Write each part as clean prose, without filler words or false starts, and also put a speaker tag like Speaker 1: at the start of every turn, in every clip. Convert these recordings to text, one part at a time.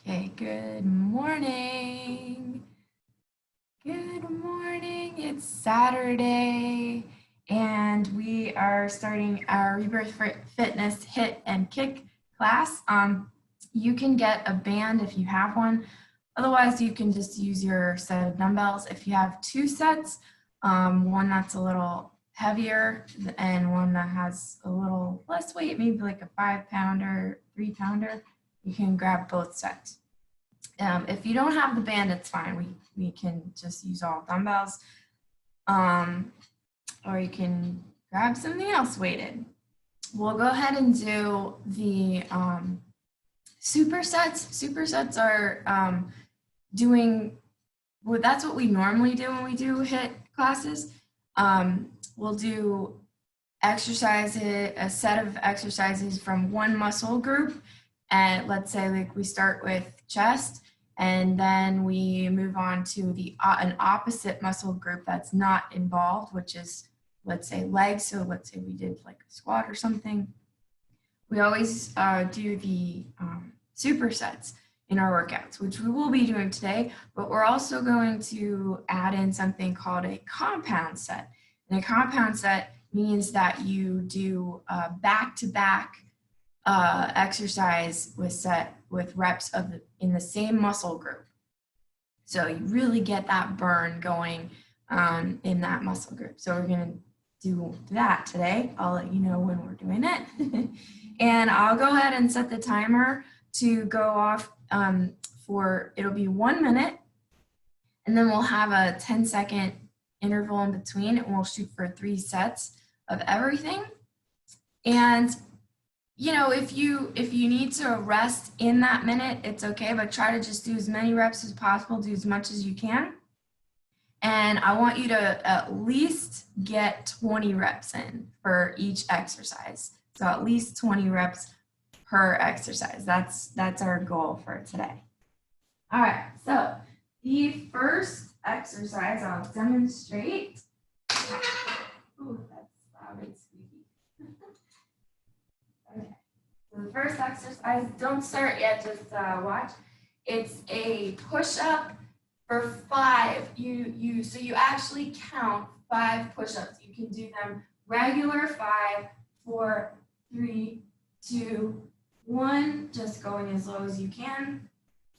Speaker 1: Okay, good morning. Good morning. It's Saturday, and we are starting our Rebirth Fitness HIIT and Kick class. You can get a band if you have one. Otherwise, you can just use your set of dumbbells. If you have two sets, one that's a little heavier and one that has a little less weight, maybe like a 5-pounder, 3-pounder, you can grab both sets. If you don't have the band, it's fine. We can just use all dumbbells, or you can grab something else weighted. We'll go ahead and do the supersets. Supersets are that's what we normally do when we do HIIT classes. We'll do a set of exercises from one muscle group. And let's say like we start with chest, and then we move on to an opposite muscle group that's not involved, which is, let's say, legs. So let's say we did like a squat or something. We always do the supersets in our workouts, which we will be doing today, but we're also going to add in something called a compound set. And a compound set means that you do back-to-back exercise with reps in the same muscle group. So you really get that burn going in that muscle group. So we're going to do that today. I'll let you know when we're doing it. And I'll go ahead and set the timer to go off it'll be 1 minute, and then we'll have a 10-second interval in between, and we'll shoot for 3 sets of everything. And you know, if you need to rest in that minute, it's okay, but try to just do as many reps as possible, do as much as you can. And I want you to at least get 20 reps in for each exercise. So at least 20 reps per exercise. That's our goal for today. All right, so the first exercise I'll demonstrate. Ooh, that's loud and squeaky. Okay, so the first exercise, don't start yet, just watch. It's a push-up for 5. So you actually count 5 push-ups. You can do them regular 5, 4, 3, 2, 1, just going as low as you can.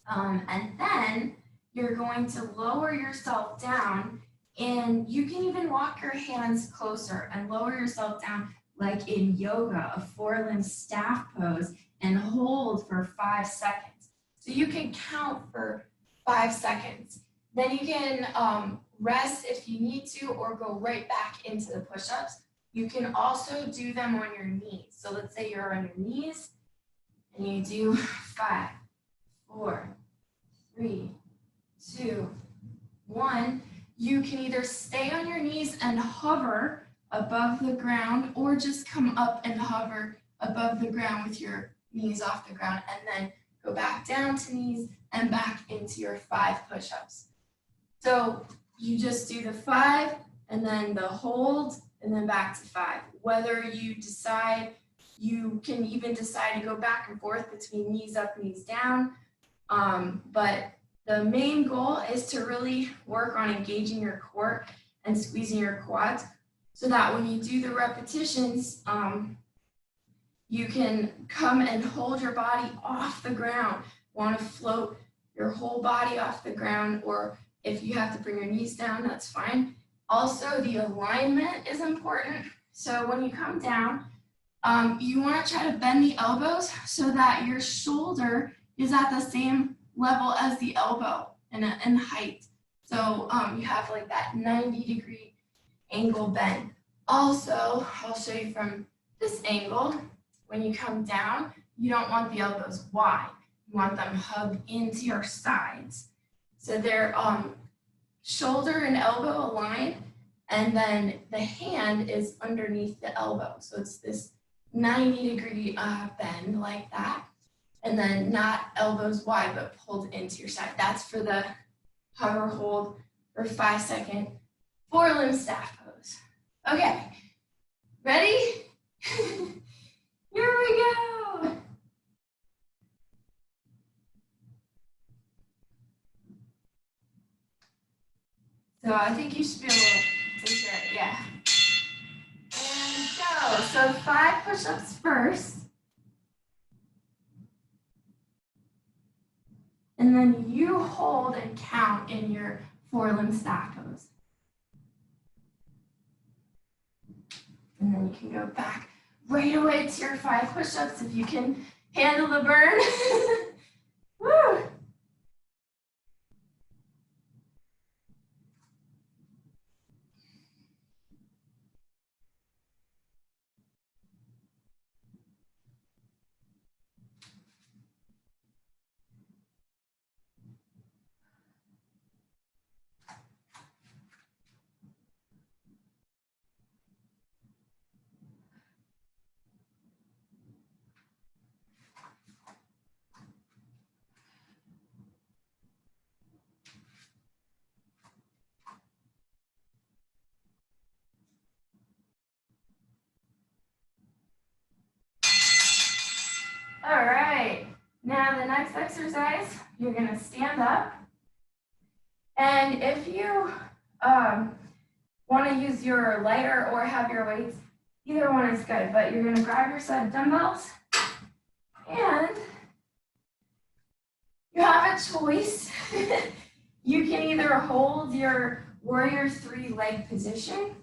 Speaker 1: And then you're going to lower yourself down, and you can even walk your hands closer and lower yourself down like in yoga, a 4-limb staff pose, and hold for 5 seconds. So you can count for 5 seconds. Then you can rest if you need to, or go right back into the push-ups. You can also do them on your knees. So let's say you're on your knees, and you do 5, 4, 3, 2, 1. You can either stay on your knees and hover above the ground, or just come up and hover above the ground with your knees off the ground, and then go back down to knees and back into your 5 push-ups. So you just do the 5 and then the hold and then back to 5. Whether you decide, you can even decide to go back and forth between knees up, knees down. But the main goal is to really work on engaging your core and squeezing your quads, so that when you do the repetitions, you can come and hold your body off the ground. Want to float your whole body off the ground, or if you have to bring your knees down, that's fine. Also, the alignment is important. So when you come down, you want to try to bend the elbows so that your shoulder is at the same level as the elbow in height. So you have like that 90-degree angle bend. Also, I'll show you from this angle. When you come down, you don't want the elbows wide. You want them hugged into your sides. So they're shoulder and elbow aligned, and then the hand is underneath the elbow. So it's this 90-degree bend like that. And then not elbows wide, but pulled into your side. That's for the hover hold for 5-second 4-limb staff pose. Okay, ready? Here we go. So I think you should be a little into it, yeah. And go. So 5 push-ups first. And then you hold and count in your forelimb stack pose. And then you can go back right away to your 5 push-ups if you can handle the burn. Woo! All right, now the next exercise, you're gonna stand up. And if you wanna use your lighter or heavier weights, either one is good, but you're gonna grab your set of dumbbells and you have a choice. You can either hold your warrior 3 leg position,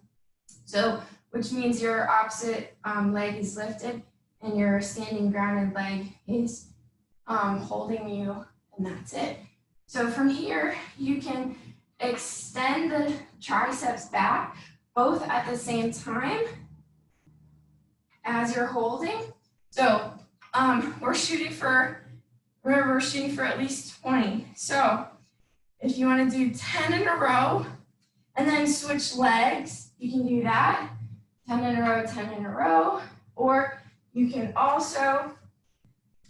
Speaker 1: so which means your opposite leg is lifted and your standing grounded leg is holding you, and that's it. So from here, you can extend the triceps back both at the same time as you're holding. So we're shooting for at least 20. So if you want to do 10 in a row and then switch legs, you can do that. 10 in a row, 10 in a row. Or you can also,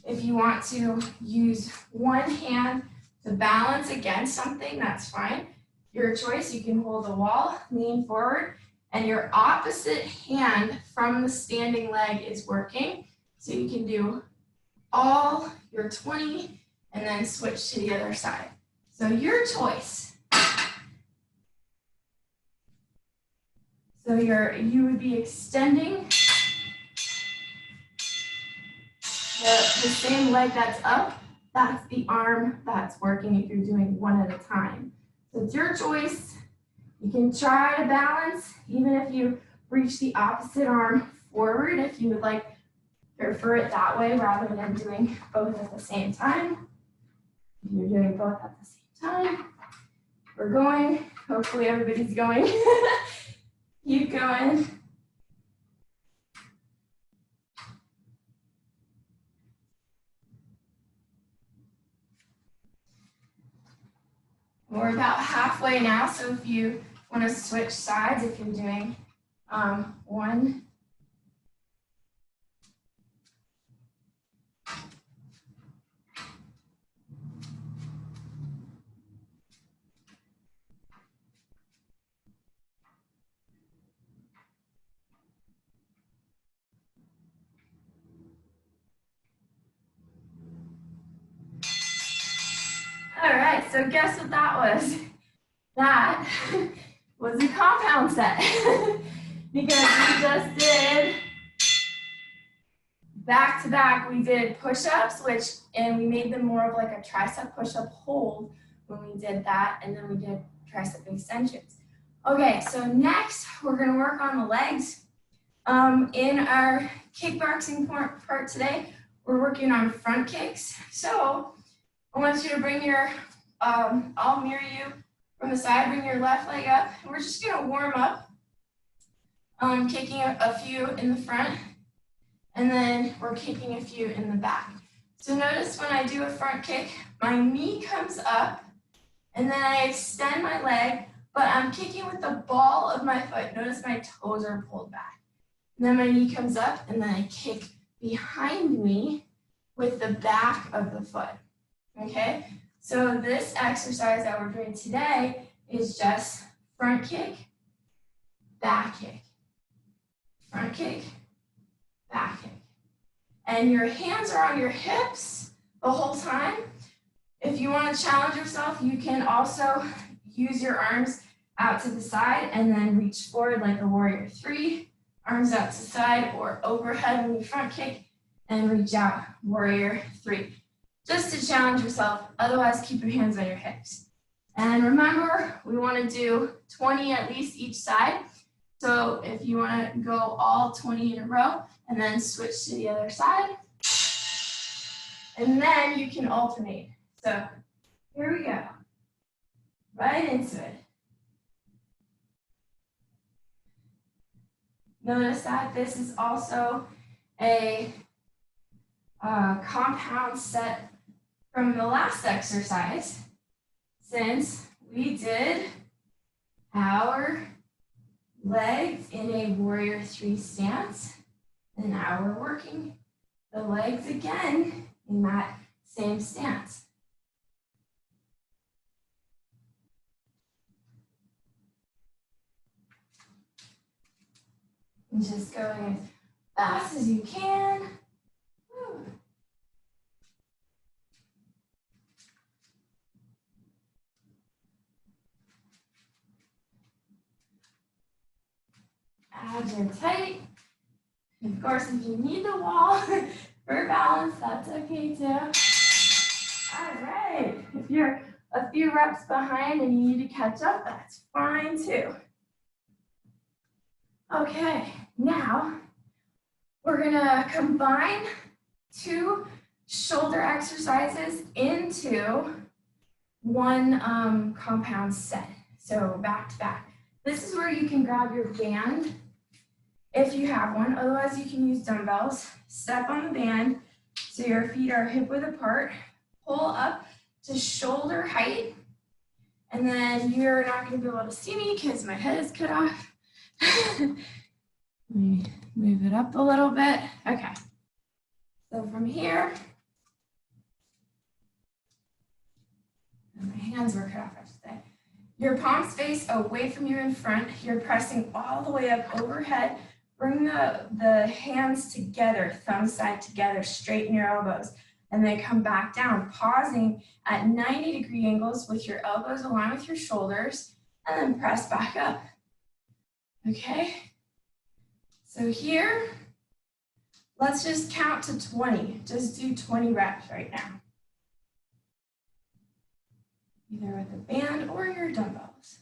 Speaker 1: if you want to use one hand to balance against something, that's fine. Your choice, you can hold the wall, lean forward, and your opposite hand from the standing leg is working. So you can do all your 20 and then switch to the other side. So your choice. So you would be extending the same leg that's up, that's the arm that's working if you're doing one at a time. So it's your choice. You can try to balance, even if you reach the opposite arm forward, if you would like prefer it that way rather than doing both at the same time. If you're doing both at the same time, we're going. Hopefully everybody's going. Keep going. We're about halfway now, so if you want to switch sides, if you're doing one. All right, so guess what that was? That was a compound set because we just did back to back. We did push-ups, and we made them more of like a tricep push-up hold when we did that, and then we did tricep extensions. Okay, so next we're gonna work on the legs. In our kickboxing part today, we're working on front kicks. So I want you to bring your, I'll mirror you from the side, bring your left leg up, and we're just gonna warm up, kicking a few in the front, and then we're kicking a few in the back. So notice when I do a front kick, my knee comes up, and then I extend my leg, but I'm kicking with the ball of my foot. Notice my toes are pulled back. And then my knee comes up, and then I kick behind me with the back of the foot. Okay, so this exercise that we're doing today is just front kick, back kick, front kick, back kick. And your hands are on your hips the whole time. If you want to challenge yourself, you can also use your arms out to the side, and then reach forward like a warrior three, arms out to side or overhead when you front kick, and reach out, warrior three. Just to challenge yourself, otherwise keep your hands on your hips. And remember, we want to do 20 at least each side. So if you want to go all 20 in a row and then switch to the other side, and then you can alternate. So here we go, right into it. Notice that this is also a compound set from the last exercise, since we did our legs in a warrior three stance, and now we're working the legs again in that same stance. And just going as fast as you can. Woo. Abs are tight. Of course, if you need the wall for balance, that's okay too. All right. If you're a few reps behind and you need to catch up, that's fine too. Okay, now we're gonna combine two shoulder exercises into one compound set. So back to back. This is where you can grab your band if you have one. Otherwise, you can use dumbbells. Step on the band so your feet are hip width apart. Pull up to shoulder height. And then you're not going to be able to see me because my head is cut off. Let me move it up a little bit. Okay. So from here, and my hands were cut off, I should say. Your palms face away from you in front. You're pressing all the way up overhead. Bring the hands together, thumb side together, straighten your elbows, and then come back down, pausing at 90-degree angles with your elbows aligned with your shoulders, and then press back up. Okay? So here, let's just count to 20. Just do 20 reps right now. Either with a band or your dumbbells.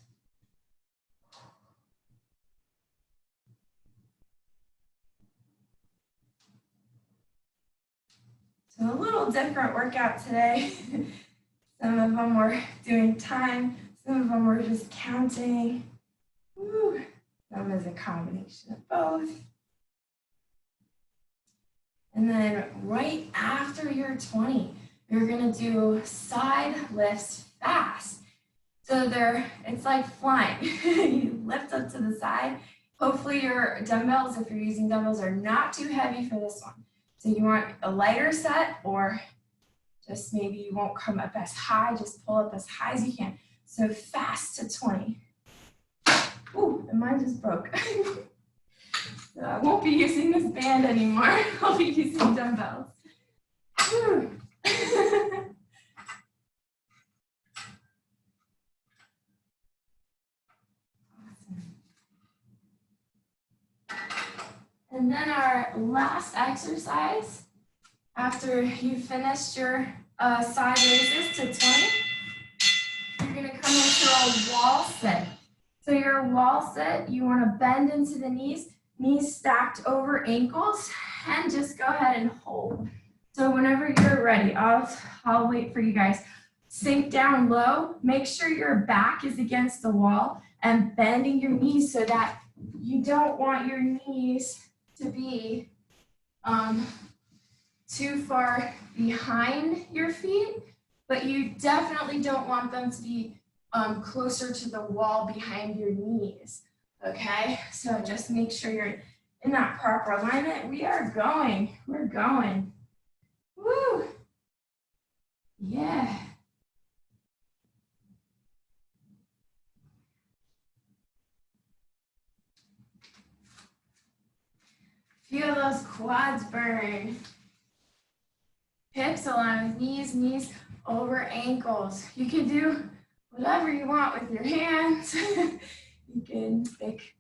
Speaker 1: So a little different workout today. Some of them were doing time, some of them were just counting. Woo. Some is a combination of both. And then right after your 20, you're gonna do side lifts fast. So it's like flying. You lift up to the side. Hopefully your dumbbells, if you're using dumbbells, are not too heavy for this one. So you want a lighter set, or just maybe you won't come up as high, just pull up as high as you can. So fast to 20. Ooh, and mine just broke. So I won't be using this band anymore. I'll be using dumbbells. And then our last exercise, after you finished your side raises to 20, you're gonna come into a wall sit. So your wall sit, you wanna bend into the knees stacked over ankles, and just go ahead and hold. So whenever you're ready, I'll wait for you guys. Sink down low, make sure your back is against the wall and bending your knees so that you don't want your knees to be too far behind your feet, but you definitely don't want them to be closer to the wall behind your knees, okay? So just make sure you're in that proper alignment. We're going. Woo! Yeah. Feel those quads burn. Hips align with knees over ankles. You can do whatever you want with your hands. You can make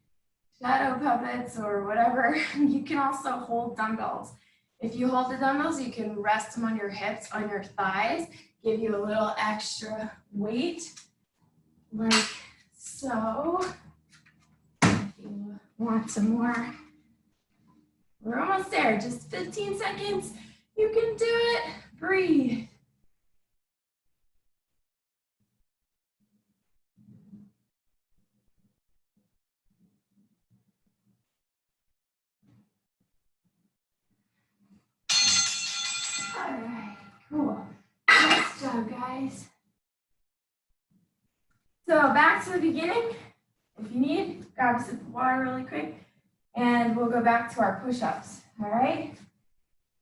Speaker 1: shadow puppets or whatever. You can also hold dumbbells. If you hold the dumbbells, you can rest them on your hips, on your thighs, give you a little extra weight, like so. If you want some more, we're almost there, just 15 seconds. You can do it, breathe. All right, cool. Nice job, guys. So back to the beginning. If you need, grab a sip of water really quick, and we'll go back to our push-ups, all right?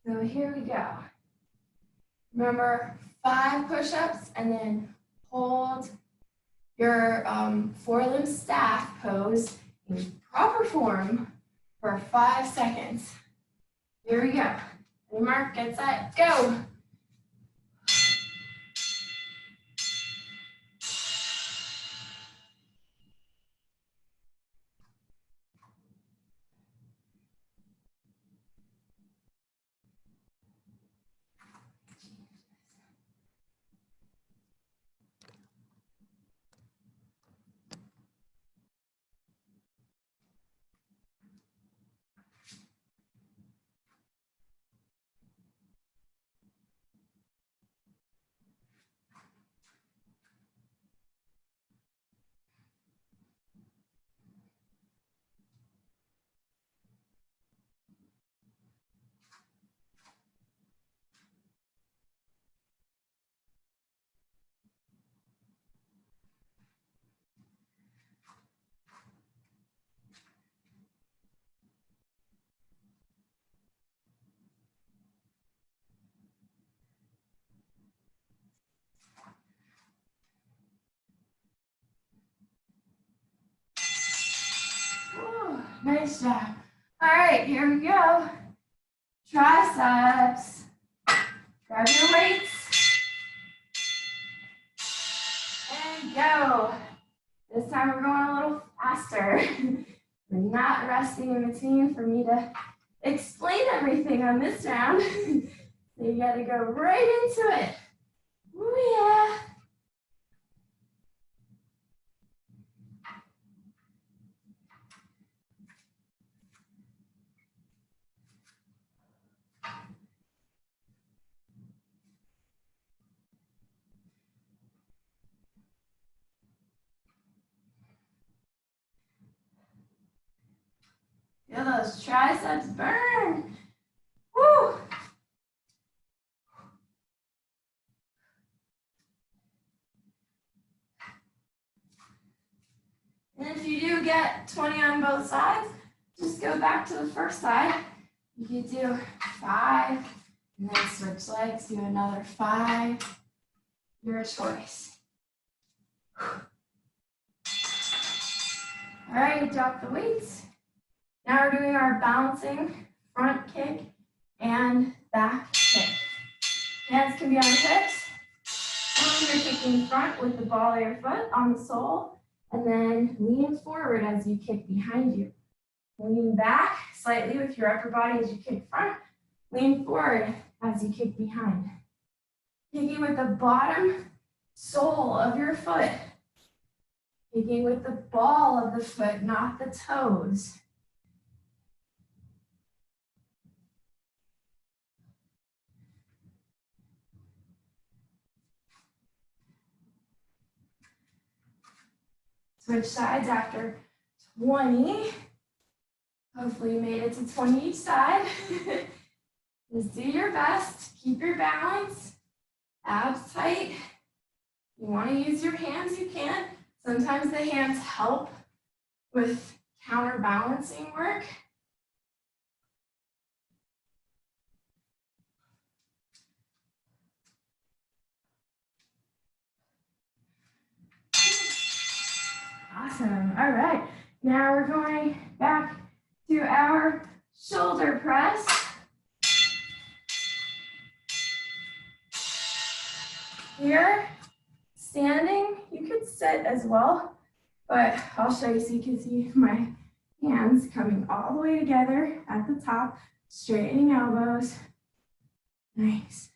Speaker 1: So here we go. Remember, 5 push-ups, and then hold your forelimb staff pose in proper form for 5 seconds. Here we go. Ready, mark, get set, go. Ooh, nice job. All right, here we go. Triceps. Grab your weights. And go. This time we're going a little faster. We're not resting in between for me to explain everything on this round. So you gotta go right into it. Oh yeah. Feel those triceps burn. Woo! And if you do get 20 on both sides, just go back to the first side. You could do 5, and then switch legs, do another 5. Your choice. All right, drop the weights. Now we're doing our balancing front kick and back kick. Hands can be on the hips. And you're kicking front with the ball of your foot on the sole, and then lean forward as you kick behind you. Lean back slightly with your upper body as you kick front. Lean forward as you kick behind. Kicking with the bottom sole of your foot. Kicking with the ball of the foot, not the toes. Switch sides after 20. Hopefully you made it to 20 each side. Just do your best. Keep your balance. Abs tight. You want to use your hands, you can. Sometimes the hands help with counterbalancing work. Awesome. All right. Now we're going back to our shoulder press. Here, standing, you could sit as well, but I'll show you so you can see my hands coming all the way together at the top, straightening elbows. Nice.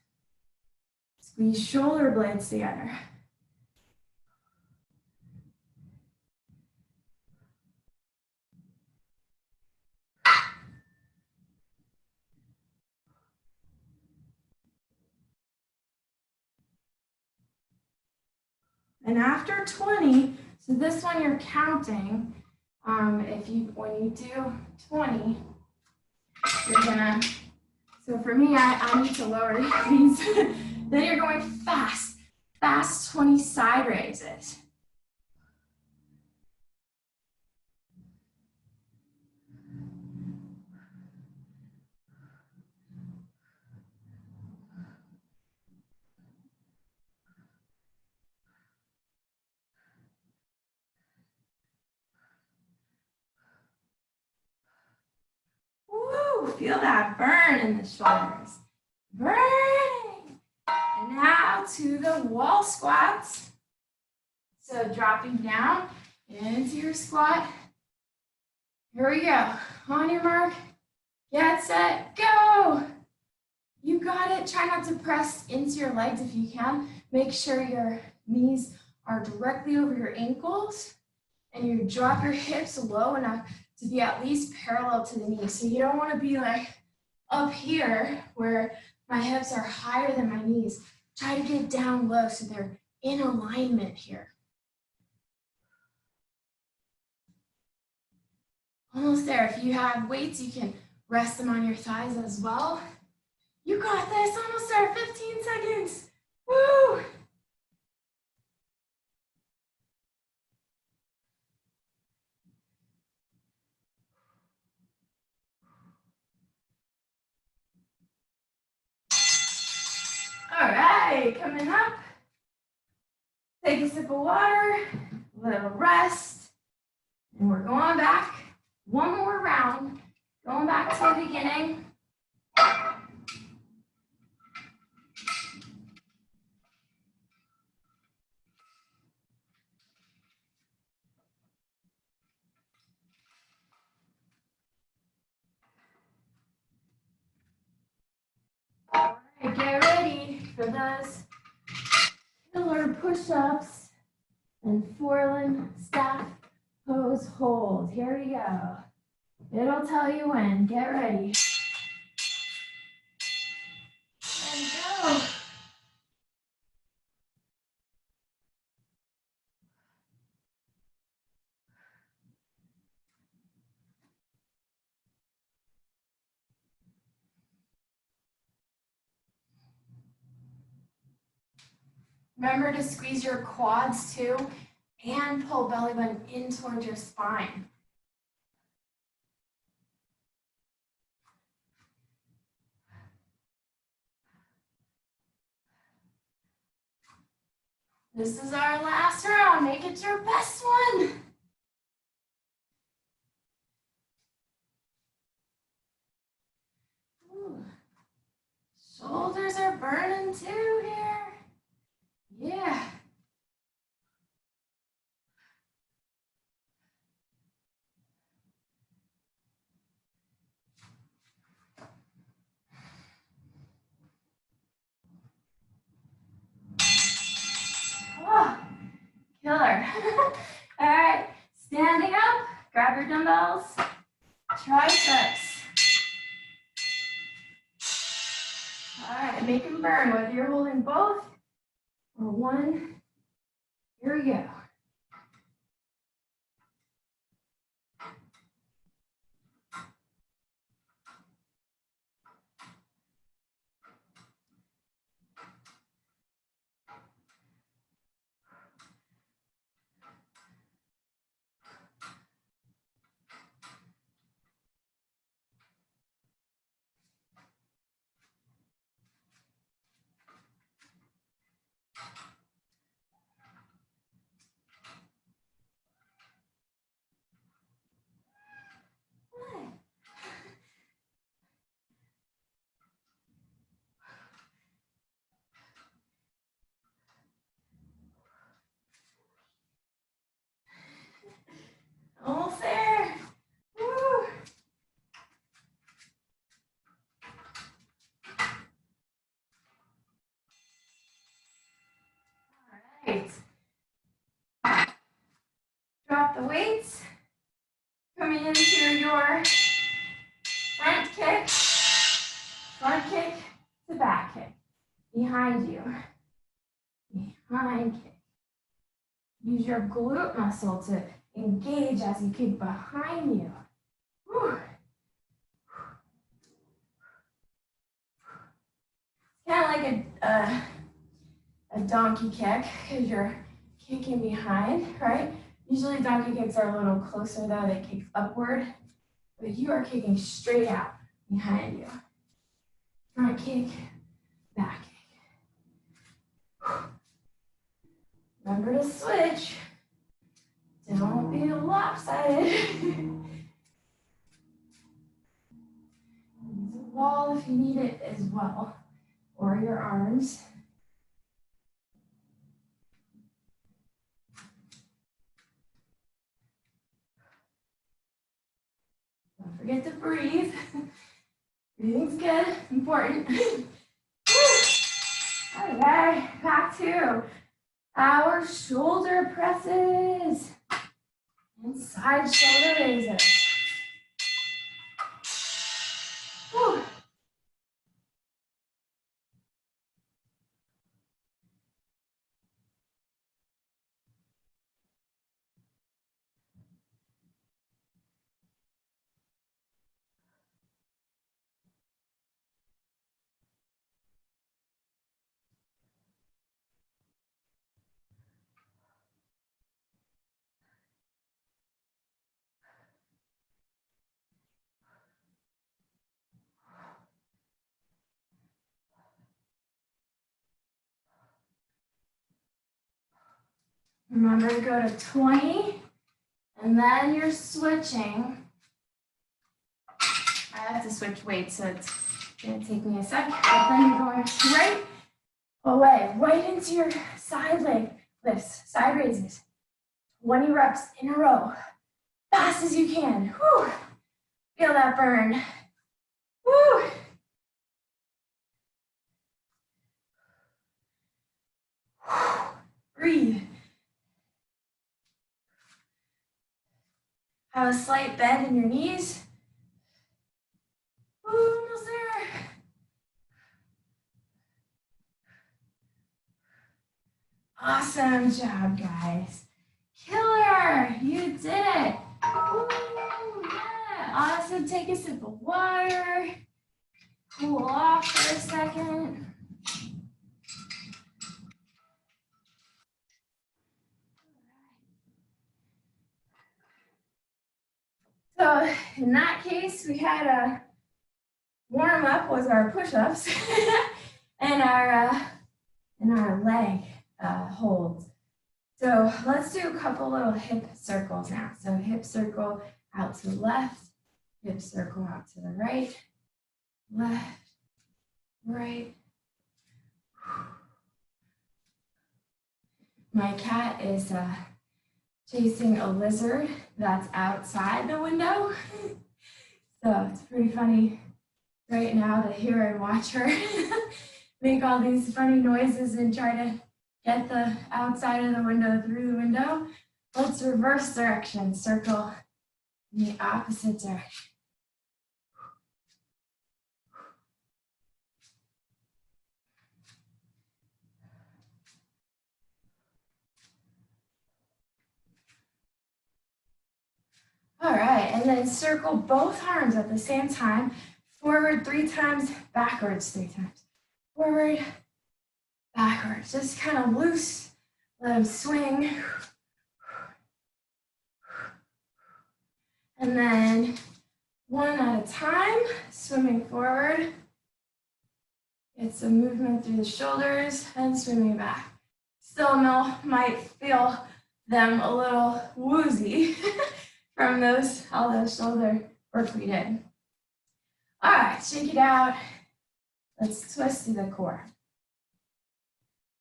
Speaker 1: Squeeze shoulder blades together. And after 20, so this one you're counting, when you do 20, you're gonna, so for me, I need to lower these. Then you're going fast 20 side raises. Woo, feel that burn in the shoulders. Burning. And now to the wall squats. So dropping down into your squat. Here we go. On your mark, get set, go. You got it. Try not to press into your legs if you can. Make sure your knees are directly over your ankles and you drop your hips low enough to be at least parallel to the knees. So you don't want to be like up here where my hips are higher than my knees. Try to get down low so they're in alignment here. Almost there. If you have weights, you can rest them on your thighs as well. You got this. Almost there. 15 seconds. Woo! All right, coming up. Take a sip of water, a little rest, and we're going back. One more round. Going back to the beginning. All right, get ready for those killer push-ups and foreland staff pose hold. Here we go. It'll tell you when. Get ready. And go. Remember to squeeze your quads too and pull belly button in towards your spine. This is our last round. Make it your best one. Ooh. Shoulders are burning too here. Yeah. Oh, killer. All right, standing up, grab your dumbbells, triceps. All right, make them burn, whether you're holding both or one. Here we go. weights. Drop the weights. Coming into your front kick to back kick. Behind you. Behind kick. Use your glute muscle to engage as you kick behind you. Whew. Kind of like a donkey kick because you're kicking behind, right? Usually donkey kicks are a little closer though, they kick upward, but you are kicking straight out behind you. Front kick, back kick. Remember to switch. Don't be lopsided. Use a wall if you need it as well, or your arms. Don't forget to breathe. Breathing's good, important. Okay, back to our shoulder presses and side shoulder raises. Whew. Remember to go to 20, and then you're switching. I have to switch weights, so it's gonna take me a sec, but then you're going right away, right into your side leg lifts, side raises. 20 reps in a row, fast as you can. Whew. Feel that burn. Whew. Breathe. Have a slight bend in your knees. Ooh, almost there. Awesome job, guys. Killer, you did it. Ooh, yeah. Awesome, take a sip of water. Cool off for a second. So in that case, we had a warm up was our push-ups and our leg holds. So let's do a couple little hip circles now. So hip circle out to the left, hip circle out to the right, left, right. My cat is chasing a lizard that's outside the window. So it's pretty funny right now to hear and watch her make all these funny noises and try to get the outside of the window through the window. Let's reverse direction, circle in the opposite direction. All right, and then circle both arms at the same time. Forward 3 times, backwards 3 times. Forward, backwards. Just kind of loose, let them swing. And then 1 at a time, swimming forward. Get some movement through the shoulders and swimming back. Still might feel them a little woozy from all those shoulder work we did. All right, shake it out. Let's twist to the core.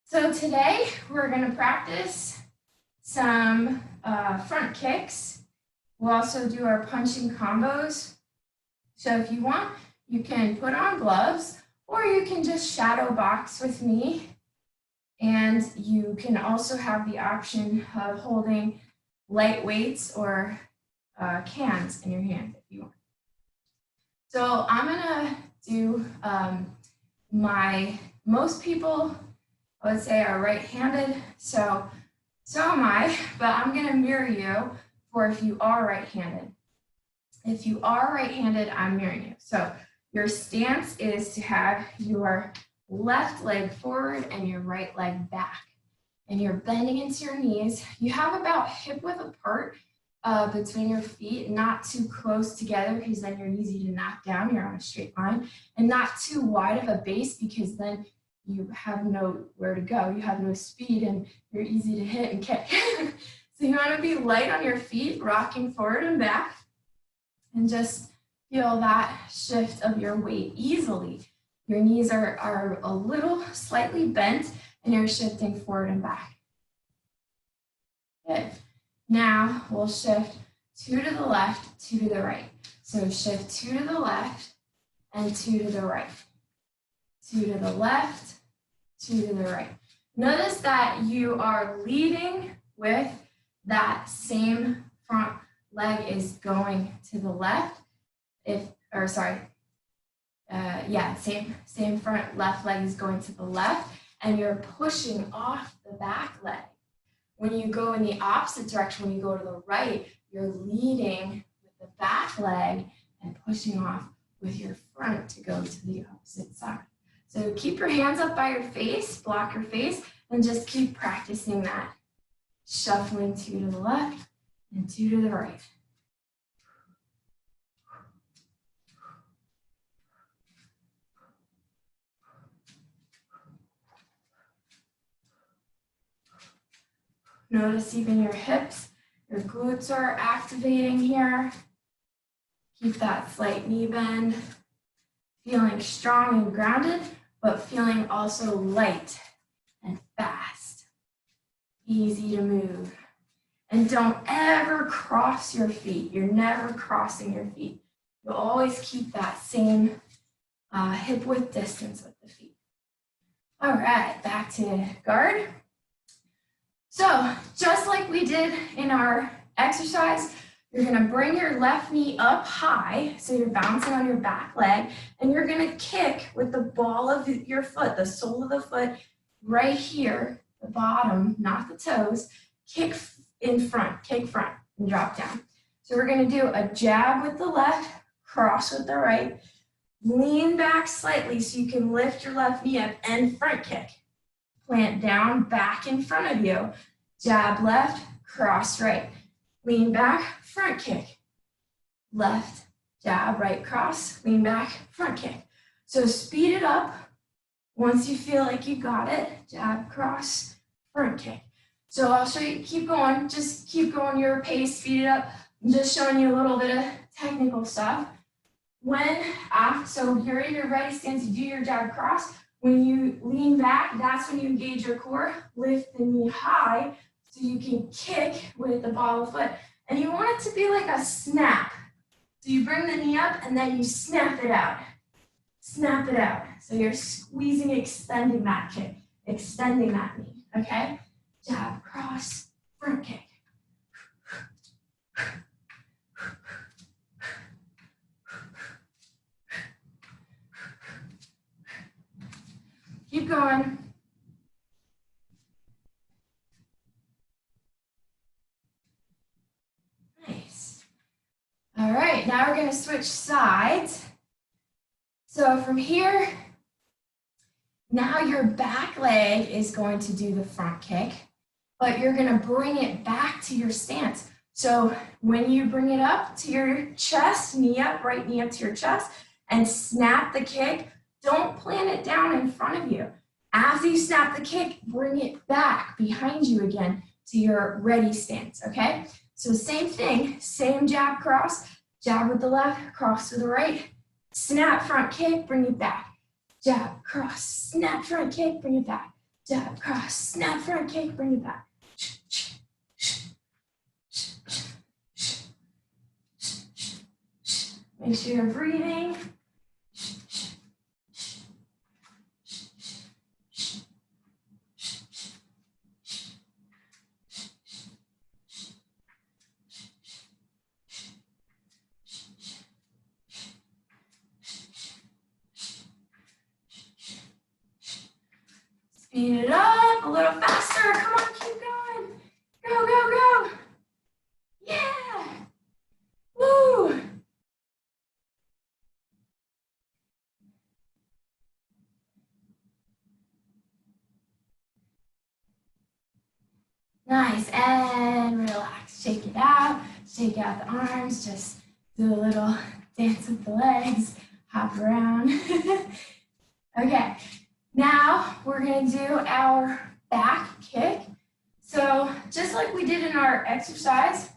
Speaker 1: So today we're gonna practice some front kicks. We'll also do our punching combos. So if you want, you can put on gloves or you can just shadow box with me And you can also have the option of holding light weights or cans in your hand if you want. So I'm gonna do most people, I would say, are right-handed, so am I, but I'm gonna mirror you for if you are right-handed. If you are right-handed, I'm mirroring you. So your stance is to have your left leg forward and your right leg back. And you're bending into your knees. You have about hip width apart between your feet, not too close together because then you're easy to knock down. You're on a straight line, and not too wide of a base because then you have nowhere to go. You have no speed and you're easy to hit and kick. So you want to be light on your feet, rocking forward and back, and just feel that shift of your weight easily. Your knees are a little slightly bent and you're shifting forward and back. Good. Now we'll shift 2 to the left, 2 to the right. So shift 2 to the left and 2 to the right. 2 to the left, 2 to the right. Notice that you are leading with that same front leg is going to the left. Same front left leg is going to the left, and you're pushing off the back leg. When you go in the opposite direction, when you go to the right, you're leading with the back leg and pushing off with your front to go to the opposite side. So keep your hands up by your face, block your face, and just keep practicing that. Shuffling 2 to the left and 2 to the right. Notice even your hips, your glutes are activating here. Keep that slight knee bend. Feeling strong and grounded, but feeling also light and fast. Easy to move. And don't ever cross your feet. You're never crossing your feet. You'll always keep that same hip width distance with the feet. All right, back to guard. So just like we did in our exercise, you're gonna bring your left knee up high, so you're bouncing on your back leg, and you're gonna kick with the ball of your foot, the sole of the foot, right here, the bottom, not the toes, kick in front, kick front, and drop down. So we're gonna do a jab with the left, cross with the right, lean back slightly so you can lift your left knee up and front kick. Plant down, back in front of you. Jab left, cross right. Lean back, front kick. Left, jab, right, cross, lean back, front kick. So speed it up. Once you feel like you got it, jab, cross, front kick. So I'll show you, keep going, just keep going your pace, speed it up. I'm just showing you a little bit of technical stuff. So you're in your ready stance, you do your jab cross. When you lean back, that's when you engage your core. Lift the knee high so you can kick with the ball of the foot. And you want it to be like a snap. So you bring the knee up and then you snap it out. Snap it out. So you're squeezing, extending that kick, extending that knee, okay? Jab, cross, front kick. Keep going. Nice. All right, now we're going to switch sides. So from here, now your back leg is going to do the front kick, but you're going to bring it back to your stance. So when you bring it up to your chest, knee up, right knee up to your chest, and snap the kick, don't plant it down in front of you. After you snap the kick, bring it back behind you again to your ready stance, okay? So same thing, same jab cross, jab with the left, cross with the right, snap front kick, bring it back. Jab, cross, snap front kick, bring it back. Jab, cross, snap front kick, bring it back. Make sure you're breathing. little faster. Come on, keep going. Go, go, go. Yeah. Woo. Nice, and relax. Shake it out. Shake out the arms. Just do a little dance with the legs. Hop around. Okay, now we're gonna do our back kick. So just like we did in our exercise,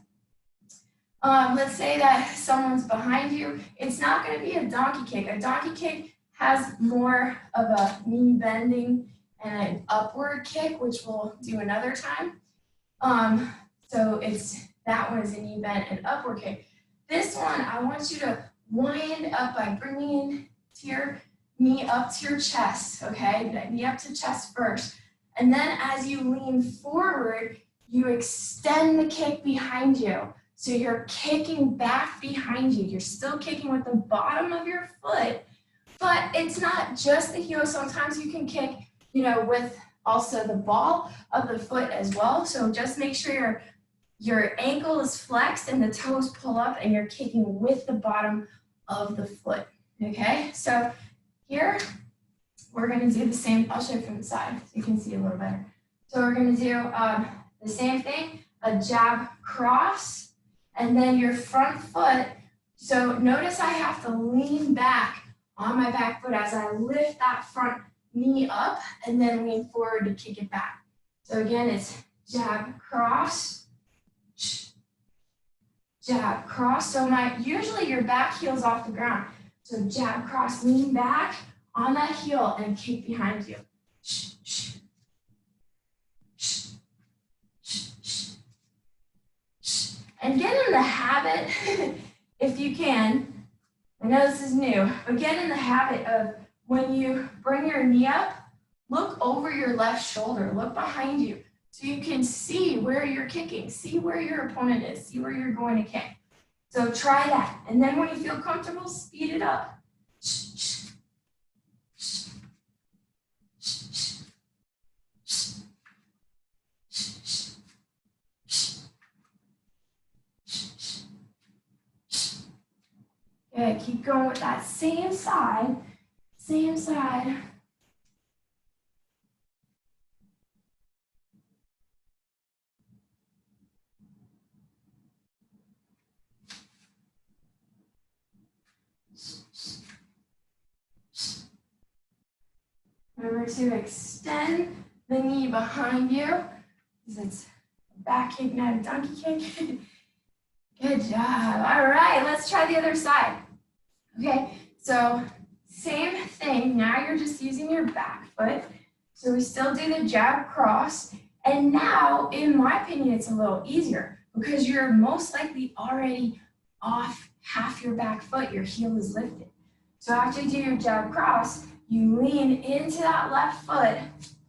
Speaker 1: let's say that someone's behind you. It's not gonna be a donkey kick. A donkey kick has more of a knee bending and an upward kick, which we'll do another time. So that one is a knee bend and upward kick. This one, I want you to wind up by bringing your knee up to your chest, okay? Knee up to chest first. And then as you lean forward, you extend the kick behind you. So you're kicking back behind you. You're still kicking with the bottom of your foot, but it's not just the heel. Sometimes you can kick, with also the ball of the foot as well. So just make sure your ankle is flexed and the toes pull up and you're kicking with the bottom of the foot, okay? So here, we're gonna do the same. I'll show you from the side so you can see a little better. So we're gonna do the same thing, a jab cross, and then your front foot. So notice I have to lean back on my back foot as I lift that front knee up and then lean forward to kick it back. So again, it's jab cross, jab cross. So usually your back heel's off the ground. So jab cross, lean back on that heel and kick behind you. And get in the habit, if you can, I know this is new, but get in the habit of when you bring your knee up, look over your left shoulder, look behind you, so you can see where you're kicking, see where your opponent is, see where you're going to kick. So try that. And then when you feel comfortable, speed it up. Good, keep going with that same side, same side. Remember to extend the knee behind you, because it's a back kick, not a donkey kick. Good job. All right, let's try the other side. Okay, so same thing. Now you're just using your back foot. So we still do the jab cross. And now, in my opinion, it's a little easier because you're most likely already off half your back foot. Your heel is lifted. So after you do your jab cross, you lean into that left foot,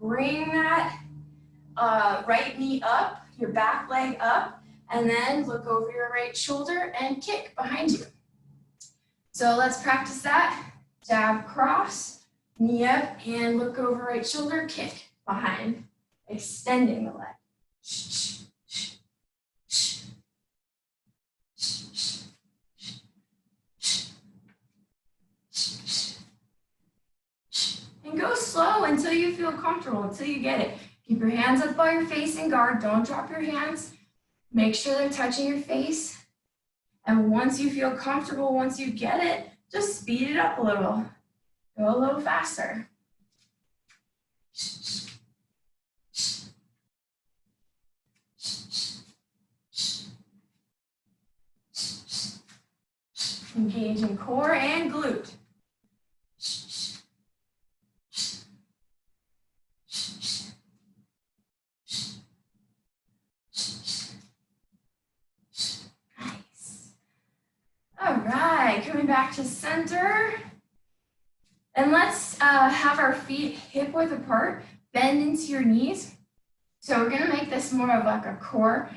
Speaker 1: bring that right knee up, your back leg up, and then look over your right shoulder and kick behind you. So let's practice that. Jab cross, knee up, and look over right shoulder, kick behind, extending the leg. And go slow until you feel comfortable, until you get it. Keep your hands up by your face and guard. Don't drop your hands. Make sure they're touching your face. And once you feel comfortable, once you get it, just speed it up a little. Go a little faster. Engage in core and glute. All right, coming back to center. And let's have our feet hip width apart, bend into your knees. So we're gonna make this more of like a core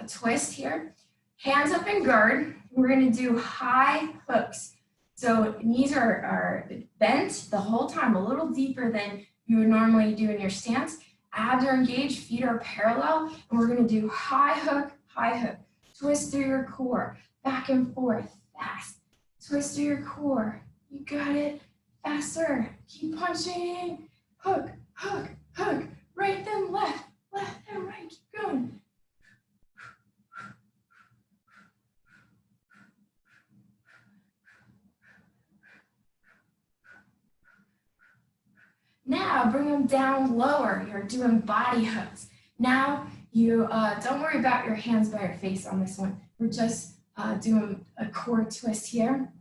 Speaker 1: twist here. Hands up and guard. We're gonna do high hooks. So knees are bent the whole time, a little deeper than you would normally do in your stance. Abs are engaged, feet are parallel, and we're gonna do high hook, twist through your core, back and forth, fast, twist through your core, you got it, faster, keep punching, hook, right then left then right, keep going. Now bring them down lower. You're doing body hooks. Now you don't worry about your hands by your face on this one. We're just doing a core twist here.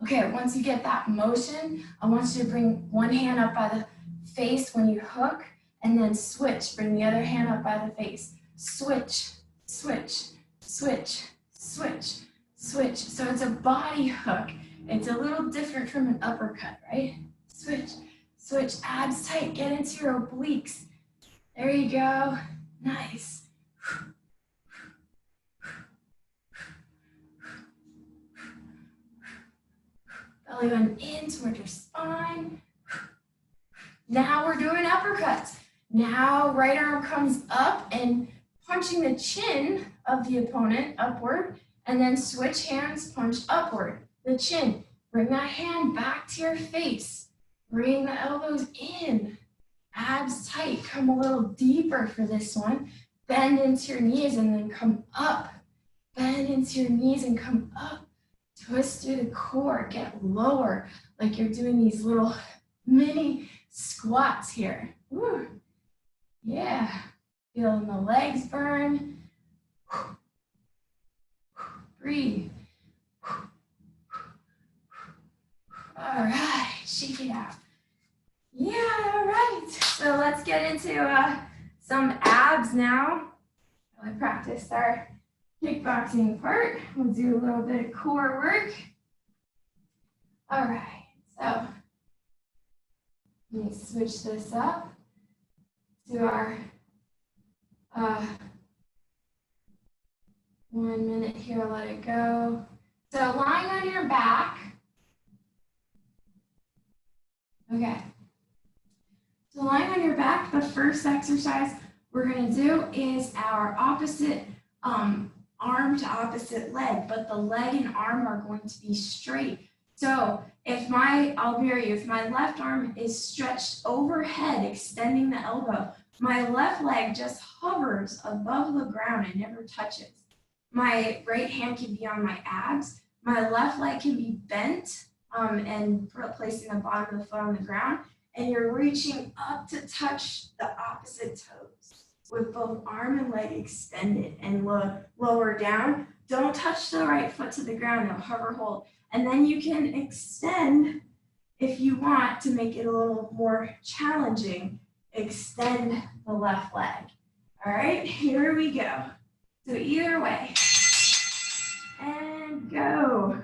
Speaker 1: Okay, once you get that motion, I want you to bring one hand up by the face when you hook, and then switch. Bring the other hand up by the face. Switch, switch, switch, switch, switch. So it's a body hook. It's a little different from an uppercut, right? Switch. Switch, abs tight, get into your obliques. There you go, nice. Belly button in toward your spine. Now we're doing uppercuts. Now right arm comes up and punching the chin of the opponent upward, and then switch hands, punch upward, the chin. Bring that hand back to your face. Bring the elbows in, abs tight, come a little deeper for this one. Bend into your knees and then come up. Bend into your knees and come up. Twist through the core, get lower, like you're doing these little mini squats here. Woo. Yeah, feeling the legs burn. Breathe. All right, shake it out. Yeah, all right. So let's get into some abs now. I practiced our kickboxing part. We'll do a little bit of core work. All right, so let me switch this up to our 1 minute here, let it go. So lying on your back. Okay, so lying on your back, the first exercise we're going to do is our opposite arm to opposite leg, but the leg and arm are going to be straight. So I'll mirror you, if my left arm is stretched overhead, extending the elbow, my left leg just hovers above the ground and never touches. My right hand can be on my abs. My left leg can be bent and placing the bottom of the foot on the ground, and you're reaching up to touch the opposite toes with both arm and leg extended and lower down. Don't touch the right foot to the ground, no, hover hold. And then you can extend if you want to make it a little more challenging, extend the left leg. All right, here we go. So either way, and go.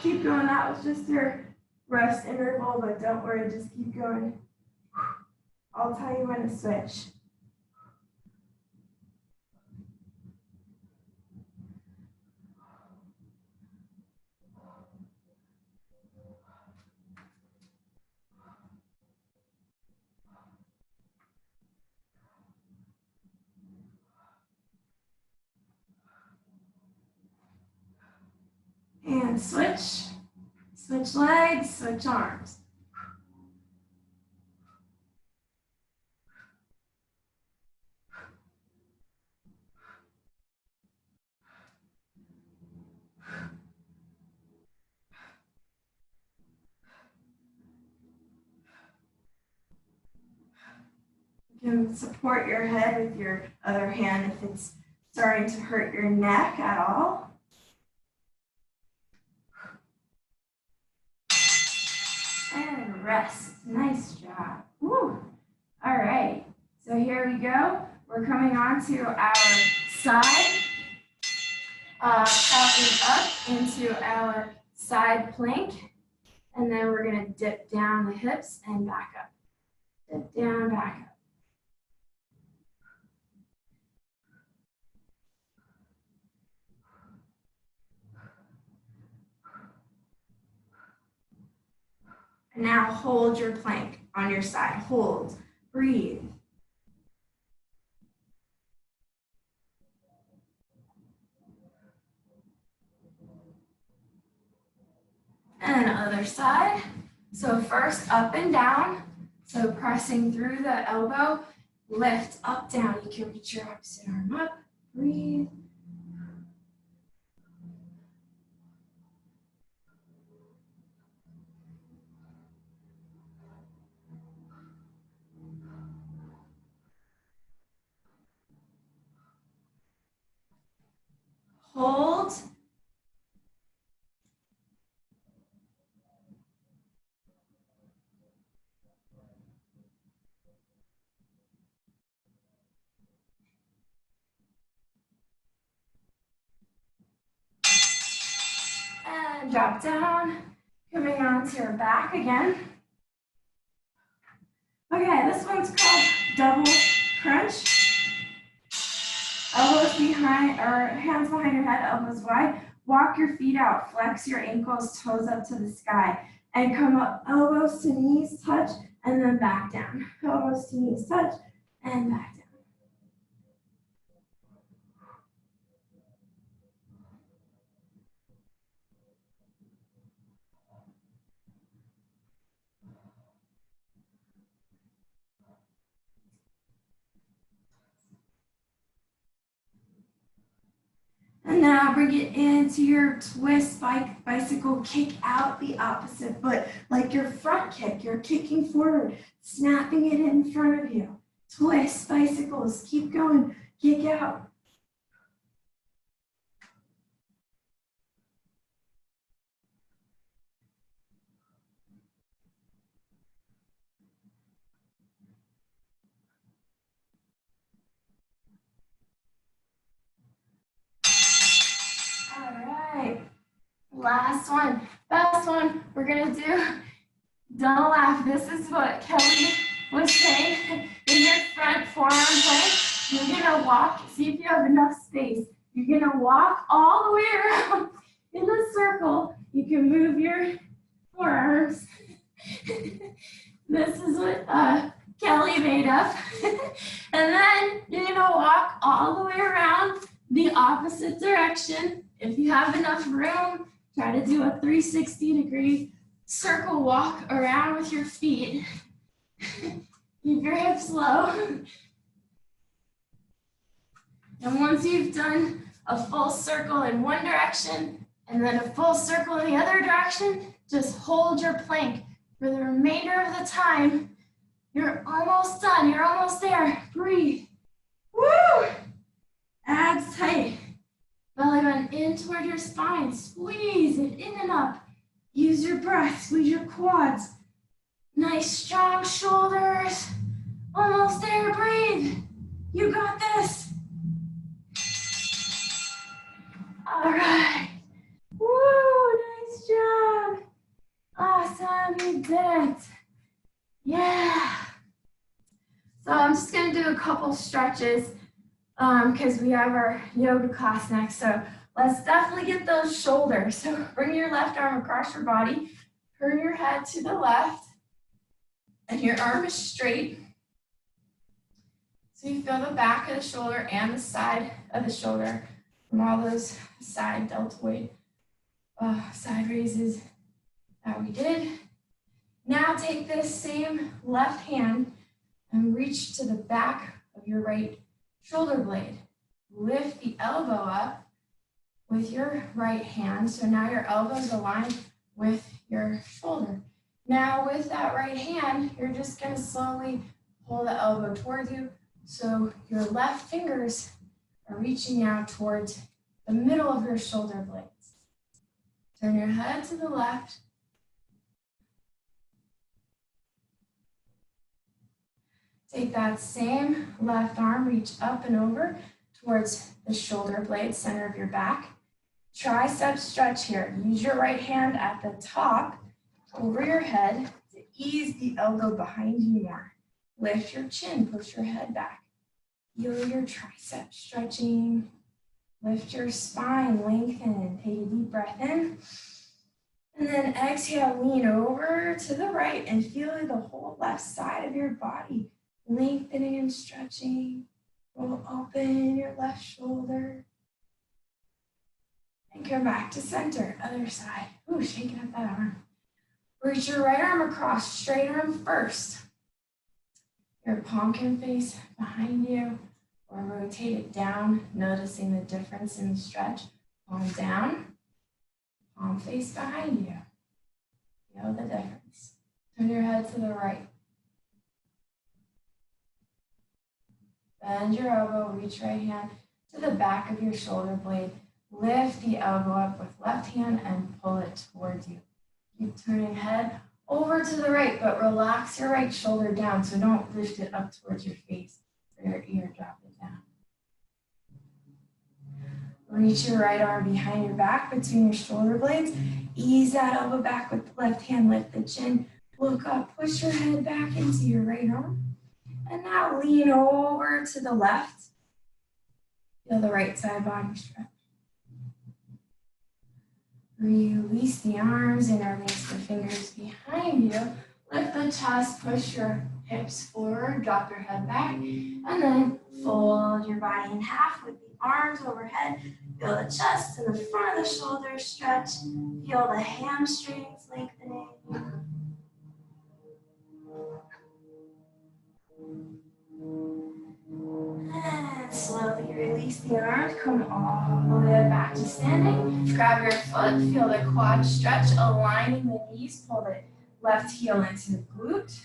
Speaker 1: Keep going. That was just your rest interval, but don't worry, just keep going. I'll tell you when to switch. And switch legs, switch arms. You can support your head with your other hand if it's starting to hurt your neck at all. And rest. Nice job. Woo. All right. So here we go. We're coming on to our side. Stepping up into our side plank. And then we're going to dip down the hips and back up. Dip down, back up. And now hold your plank on your side. Hold, breathe. And other side. So first up and down. So pressing through the elbow, lift up, down. You can reach your opposite arm up, breathe. Hold. And drop down, coming onto your back again. Okay, this one's called double crunch. Elbows behind, or hands behind your head, elbows wide. Walk your feet out, flex your ankles, toes up to the sky. And come up, elbows to knees touch, and then back down. Elbows to knees touch, and back down. And now bring it into your twist bicycle, kick out the opposite foot, like your front kick, you're kicking forward, snapping it in front of you. Twist bicycles, keep going, kick out. All right, last one, best one we're gonna do. Don't laugh, this is what Kelly was saying. In your front forearm plank, you're gonna walk, see if you have enough space. You're gonna walk all the way around in a circle. You can move your forearms. This is what Kelly made up. And then you're gonna walk all the way around the opposite direction. If you have enough room, try to do a 360-degree circle walk around with your feet. Keep your hips low. And once you've done a full circle in one direction and then a full circle in the other direction, just hold your plank for the remainder of the time. You're almost done. You're almost there. Breathe. Woo! Abs tight. Belly button in toward your spine. Squeeze it in and up. Use your breath. Squeeze your quads. Nice strong shoulders. Almost there. Breathe. You got this. All right. Woo! Nice job. Awesome. You did it. Yeah. So I'm just going to do a couple stretches because we have our yoga class next. So let's definitely get those shoulders. So bring your left arm across your body, turn your head to the left, and your arm is straight. So you feel the back of the shoulder and the side of the shoulder from all those side deltoid side raises that we did. Now take this same left hand and reach to the back of your right shoulder blade. Lift the elbow up with your right hand. So now your elbow is aligned with your shoulder. Now with that right hand, you're just going to slowly pull the elbow towards you. So your left fingers are reaching out towards the middle of your shoulder blades. Turn your head to the left. Take that same left arm, reach up and over towards the shoulder blade, center of your back. Tricep stretch here. Use your right hand at the top over your head to ease the elbow behind you more. Lift your chin, push your head back. Feel your tricep stretching. Lift your spine, lengthen. Take a deep breath in. And then exhale, lean over to the right and feel the whole left side of your body lengthening and stretching. Roll open your left shoulder. And come back to center, other side. Ooh, shaking up that arm. Reach your right arm across, straight arm first. Your palm can face behind you or rotate it down, noticing the difference in the stretch. Palm down, palm face behind you. Feel the difference. Turn your head to the right. Bend your elbow, reach right hand to the back of your shoulder blade. Lift the elbow up with left hand and pull it towards you. Keep turning head over to the right, but relax your right shoulder down, so don't lift it up towards your face or your ear, drop it down. Reach your right arm behind your back between your shoulder blades. Ease that elbow back with the left hand, lift the chin, look up, push your head back into your right arm. And now lean over to the left. Feel the right side body stretch. Release the arms, interlace the fingers behind you. Lift the chest, push your hips forward, drop your head back, and then fold your body in half with the arms overhead. Feel the chest and the front of the shoulders stretch. Feel the hamstrings lengthening. And slowly release the arms, come all the way back to standing. Grab your foot, feel the quad stretch, aligning the knees, pull the left heel into the glute.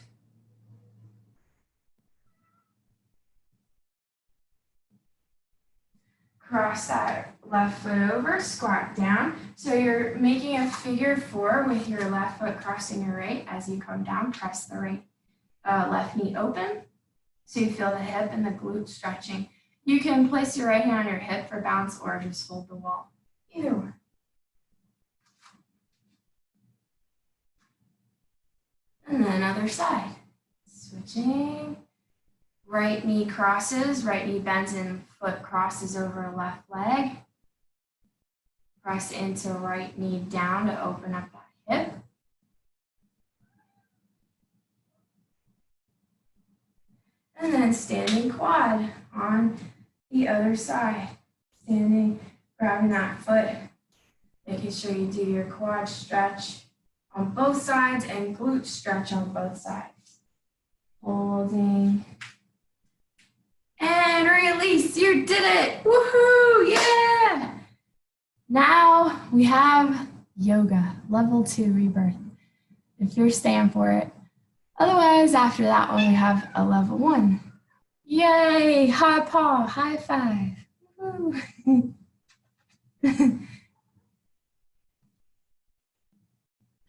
Speaker 1: Cross that left foot over, squat down. So you're making a figure four with your left foot crossing your right. As you come down, press the right left knee open. So you feel the hip and the glute stretching. You can place your right hand on your hip for balance or just hold the wall. Either one. And then other side. Switching. Right knee crosses, right knee bends and foot crosses over left leg. Press into right knee down to open up that hip. And then standing quad on the other side. Standing, grabbing that foot, making sure you do your quad stretch on both sides and glute stretch on both sides. Holding. And release, you did it, woohoo, yeah! Now we have yoga, level 2 rebirth, if you're staying for it. Otherwise, after that one, we have a level 1. Yay, high paw, high five.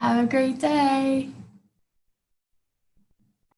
Speaker 1: Have a great day.